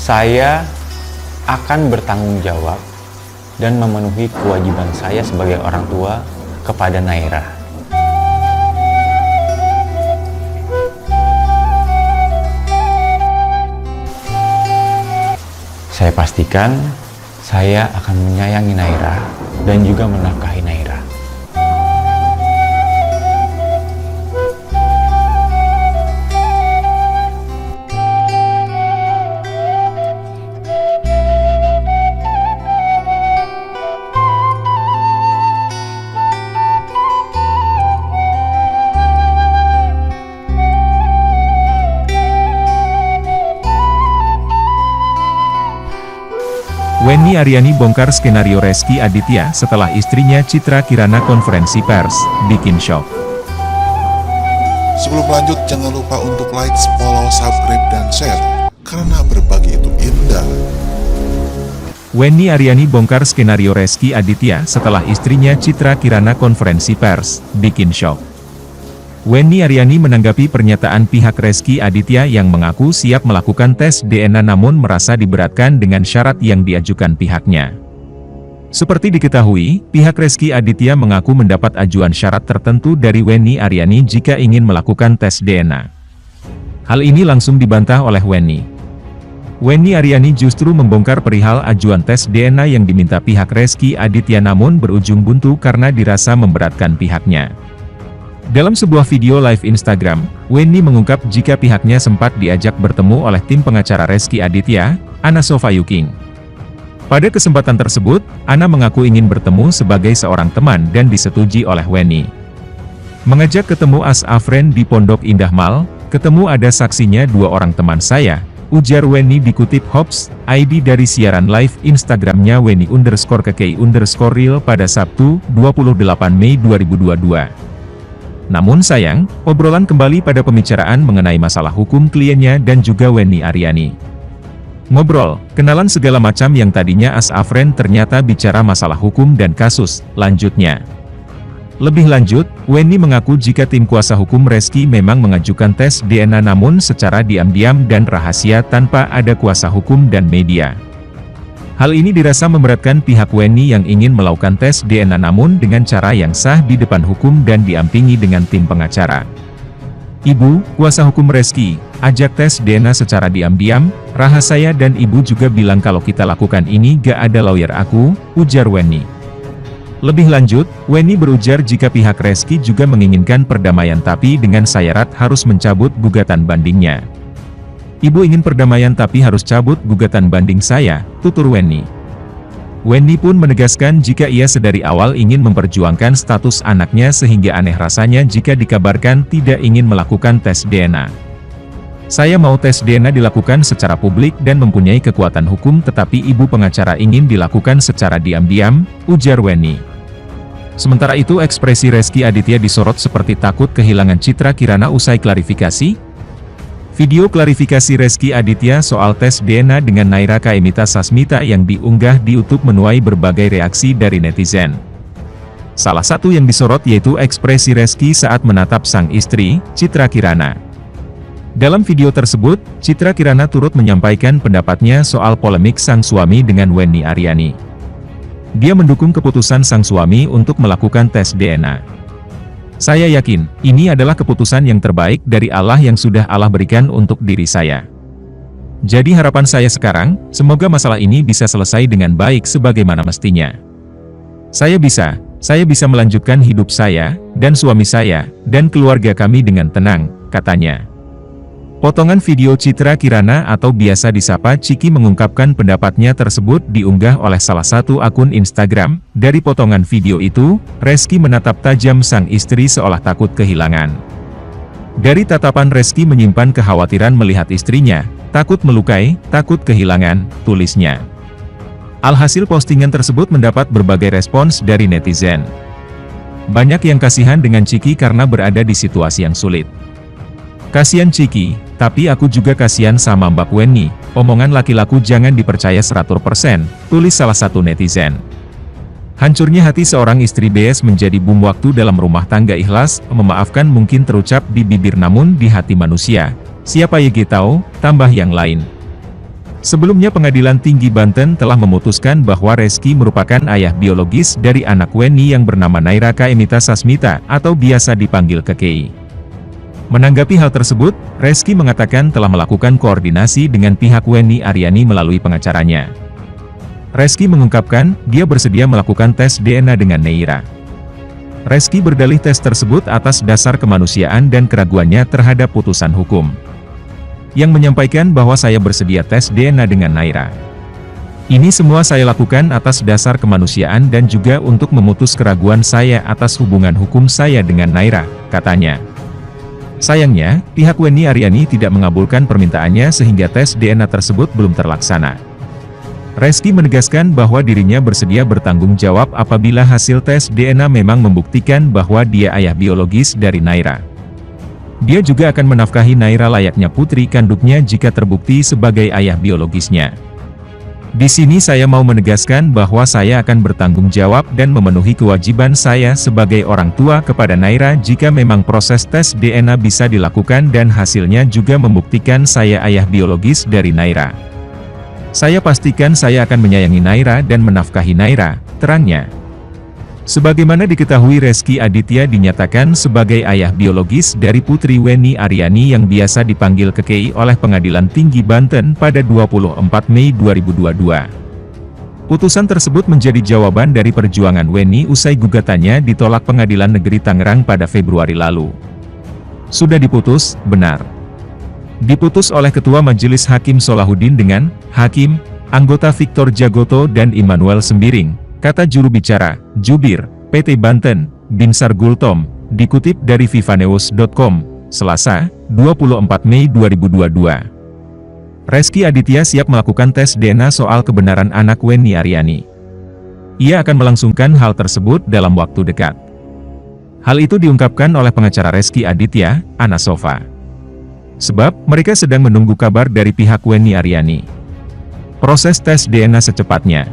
Saya akan bertanggung jawab dan memenuhi kewajiban saya sebagai orang tua kepada Naira. Saya pastikan saya akan menyayangi Naira dan juga menafkahi Naira. Wenny Aryani bongkar skenario Rezky Aditya setelah istrinya Citra Kirana konferensi pers, bikin shock. Sebelum lanjut, jangan lupa untuk like, follow, subscribe, dan share, karena berbagi itu indah. Wenny Aryani bongkar skenario Rezky Aditya setelah istrinya Citra Kirana konferensi pers, bikin shock. Wenny Aryani menanggapi pernyataan pihak Rezky Aditya yang mengaku siap melakukan tes DNA namun merasa diberatkan dengan syarat yang diajukan pihaknya. Seperti diketahui, pihak Rezky Aditya mengaku mendapat ajuan syarat tertentu dari Wenny Aryani jika ingin melakukan tes DNA. Hal ini langsung dibantah oleh Wenny. Wenny Aryani justru membongkar perihal ajuan tes DNA yang diminta pihak Rezky Aditya namun berujung buntu karena dirasa memberatkan pihaknya. Dalam sebuah video live Instagram, Wenny mengungkap jika pihaknya sempat diajak bertemu oleh tim pengacara Rezky Aditya, Anna Sofayuking. Pada kesempatan tersebut, Anna mengaku ingin bertemu sebagai seorang teman dan disetujui oleh Wenny. Mengajak ketemu As Afren di Pondok Indah Mall, ketemu ada saksinya 2 orang teman saya, ujar Wenny dikutip Hops ID dari siaran live Instagramnya Wenny_KKI_real pada Sabtu, 28 Mei 2022. Namun sayang, obrolan kembali pada pembicaraan mengenai masalah hukum kliennya dan juga Wenny Aryani. Ngobrol, kenalan segala macam yang tadinya As Afren ternyata bicara masalah hukum dan kasus, lanjutnya. Lebih lanjut, Wenny mengaku jika tim kuasa hukum Rezky memang mengajukan tes DNA namun secara diam-diam dan rahasia tanpa ada kuasa hukum dan media. Hal ini dirasa memberatkan pihak Wenny yang ingin melakukan tes DNA namun dengan cara yang sah di depan hukum dan diampingi dengan tim pengacara. Ibu, kuasa hukum Rezky, ajak tes DNA secara diam-diam, rahasia dan ibu juga bilang kalau kita lakukan ini gak ada lawyer aku, ujar Wenny. Lebih lanjut, Wenny berujar jika pihak Rezky juga menginginkan perdamaian tapi dengan syarat harus mencabut gugatan bandingnya. Ibu ingin perdamaian tapi harus cabut gugatan banding saya, tutur Wenny. Wenny pun menegaskan jika ia sedari awal ingin memperjuangkan status anaknya sehingga aneh rasanya jika dikabarkan tidak ingin melakukan tes DNA. Saya mau tes DNA dilakukan secara publik dan mempunyai kekuatan hukum tetapi ibu pengacara ingin dilakukan secara diam-diam, ujar Wenny. Sementara itu ekspresi Rezky Aditya disorot seperti takut kehilangan Citra Kirana usai klarifikasi. Video klarifikasi Rezky Aditya soal tes DNA dengan Naira Kaimita Sasmita yang diunggah di YouTube menuai berbagai reaksi dari netizen. Salah satu yang disorot yaitu ekspresi Rezky saat menatap sang istri, Citra Kirana. Dalam video tersebut, Citra Kirana turut menyampaikan pendapatnya soal polemik sang suami dengan Wenny Aryani. Dia mendukung keputusan sang suami untuk melakukan tes DNA. Saya yakin, ini adalah keputusan yang terbaik dari Allah yang sudah Allah berikan untuk diri saya. Jadi harapan saya sekarang, semoga masalah ini bisa selesai dengan baik sebagaimana mestinya. Saya bisa melanjutkan hidup saya, dan suami saya, dan keluarga kami dengan tenang, katanya. Potongan video Citra Kirana atau biasa disapa Ciki mengungkapkan pendapatnya tersebut diunggah oleh salah satu akun Instagram. Dari potongan video itu, Rezky menatap tajam sang istri seolah takut kehilangan. Dari tatapan Rezky menyimpan kekhawatiran melihat istrinya, takut melukai, takut kehilangan, tulisnya. Alhasil postingan tersebut mendapat berbagai respons dari netizen. Banyak yang kasihan dengan Ciki karena berada di situasi yang sulit. Kasihan Ciki, tapi aku juga kasihan sama Mbak Wenny, omongan laki-laku jangan dipercaya 100%, tulis salah satu netizen. Hancurnya hati seorang istri BS menjadi bom waktu dalam rumah tangga ikhlas, memaafkan mungkin terucap di bibir namun di hati manusia. Siapa yang tahu, tambah yang lain. Sebelumnya Pengadilan Tinggi Banten telah memutuskan bahwa Reski merupakan ayah biologis dari anak Wenny yang bernama Naira Kaemita Sasmita atau biasa dipanggil Kekei. Menanggapi hal tersebut, Reski mengatakan telah melakukan koordinasi dengan pihak Wenny Aryani melalui pengacaranya. Reski mengungkapkan, dia bersedia melakukan tes DNA dengan Naira. Reski berdalih tes tersebut atas dasar kemanusiaan dan keraguannya terhadap putusan hukum. Yang menyampaikan bahwa saya bersedia tes DNA dengan Naira. Ini semua saya lakukan atas dasar kemanusiaan dan juga untuk memutus keraguan saya atas hubungan hukum saya dengan Naira, katanya. Sayangnya, pihak Wenny Aryani tidak mengabulkan permintaannya sehingga tes DNA tersebut belum terlaksana. Reski menegaskan bahwa dirinya bersedia bertanggung jawab apabila hasil tes DNA memang membuktikan bahwa dia ayah biologis dari Naira. Dia juga akan menafkahi Naira layaknya putri kandungnya jika terbukti sebagai ayah biologisnya. Di sini saya mau menegaskan bahwa saya akan bertanggung jawab dan memenuhi kewajiban saya sebagai orang tua kepada Naira jika memang proses tes DNA bisa dilakukan dan hasilnya juga membuktikan saya ayah biologis dari Naira. Saya pastikan saya akan menyayangi Naira dan menafkahi Naira, terangnya. Sebagaimana diketahui, Reski Aditya dinyatakan sebagai ayah biologis dari putri Wenny Aryani yang biasa dipanggil Kekei oleh Pengadilan Tinggi Banten pada 24 Mei 2022. Putusan tersebut menjadi jawaban dari perjuangan Wenny usai gugatannya ditolak Pengadilan Negeri Tangerang pada Februari lalu. Sudah diputus, benar. Diputus oleh Ketua Majelis Hakim Solahuddin dengan Hakim, anggota Victor Jagoto dan Immanuel Sembiring, kata juru bicara, Jubir, PT Banten, Binsar Gultom, dikutip dari vivanews.com, Selasa, 24 Mei 2022. Reski Aditya siap melakukan tes DNA soal kebenaran anak Wenny Aryani. Ia akan melangsungkan hal tersebut dalam waktu dekat. Hal itu diungkapkan oleh pengacara Reski Aditya, Ana Sofa. Sebab, mereka sedang menunggu kabar dari pihak Wenny Aryani. Proses tes DNA secepatnya.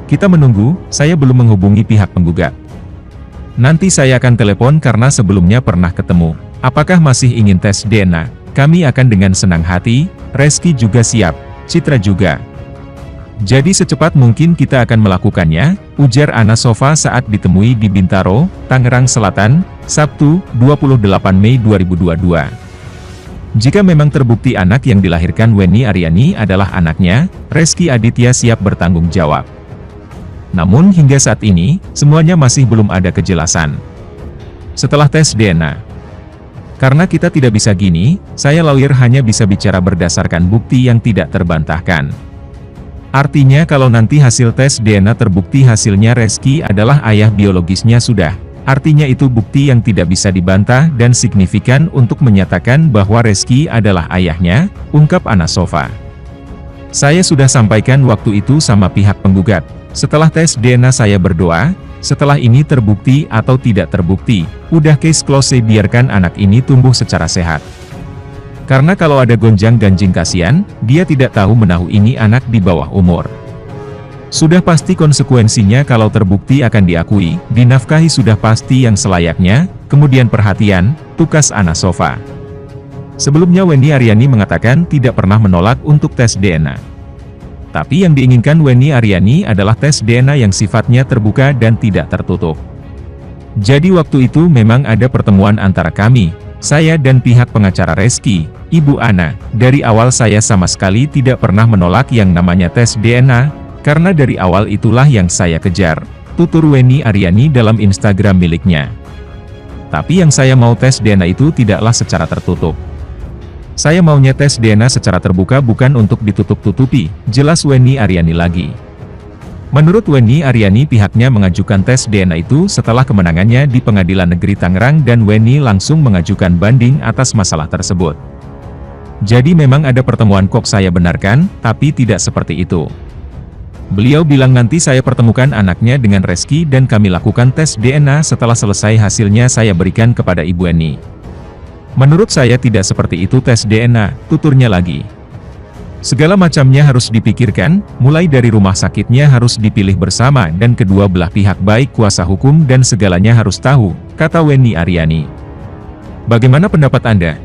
Kita menunggu, saya belum menghubungi pihak penggugat. Nanti saya akan telepon karena sebelumnya pernah ketemu. Apakah masih ingin tes DNA? Kami akan dengan senang hati, Reski juga siap, Citra juga. Jadi secepat mungkin kita akan melakukannya, ujar Ana Sofa saat ditemui di Bintaro, Tangerang Selatan, Sabtu, 28 Mei 2022. Jika memang terbukti anak yang dilahirkan Wenny Aryani adalah anaknya, Reski Aditya siap bertanggung jawab. Namun hingga saat ini, semuanya masih belum ada kejelasan. Setelah tes DNA. Karena kita tidak bisa gini, saya lawyer hanya bisa bicara berdasarkan bukti yang tidak terbantahkan. Artinya kalau nanti hasil tes DNA terbukti hasilnya Reski adalah ayah biologisnya sudah. Artinya itu bukti yang tidak bisa dibantah dan signifikan untuk menyatakan bahwa Reski adalah ayahnya, ungkap Ana Sofa. Saya sudah sampaikan waktu itu sama pihak penggugat. Setelah tes DNA saya berdoa, setelah ini terbukti atau tidak terbukti, udah case close, biarkan anak ini tumbuh secara sehat. Karena kalau ada gonjang-ganjing kasihan, dia tidak tahu menahu ini anak di bawah umur. Sudah pasti konsekuensinya kalau terbukti akan diakui, dinafkahi sudah pasti yang selayaknya, kemudian perhatian, tukas Ana Sofa. Sebelumnya Wenny Aryani mengatakan tidak pernah menolak untuk tes DNA. Tapi yang diinginkan Wenny Aryani adalah tes DNA yang sifatnya terbuka dan tidak tertutup. Jadi waktu itu memang ada pertemuan antara kami, saya dan pihak pengacara Reski, Ibu Ana. Dari awal saya sama sekali tidak pernah menolak yang namanya tes DNA, karena dari awal itulah yang saya kejar, tutur Wenny Aryani dalam Instagram miliknya. Tapi yang saya mau tes DNA itu tidaklah secara tertutup. Saya maunya tes DNA secara terbuka, bukan untuk ditutup-tutupi, jelas Wenny Aryani lagi. Menurut Wenny Aryani, pihaknya mengajukan tes DNA itu setelah kemenangannya di Pengadilan Negeri Tangerang dan Wenny langsung mengajukan banding atas masalah tersebut. Jadi memang ada pertemuan, kok saya benarkan, tapi tidak seperti itu. Beliau bilang nanti saya pertemukan anaknya dengan Reski dan kami lakukan tes DNA, setelah selesai hasilnya saya berikan kepada Ibu Wenny. Menurut saya tidak seperti itu tes DNA, tuturnya lagi. Segala macamnya harus dipikirkan, mulai dari rumah sakitnya harus dipilih bersama dan kedua belah pihak baik kuasa hukum dan segalanya harus tahu, kata Wenny Aryani. Bagaimana pendapat Anda?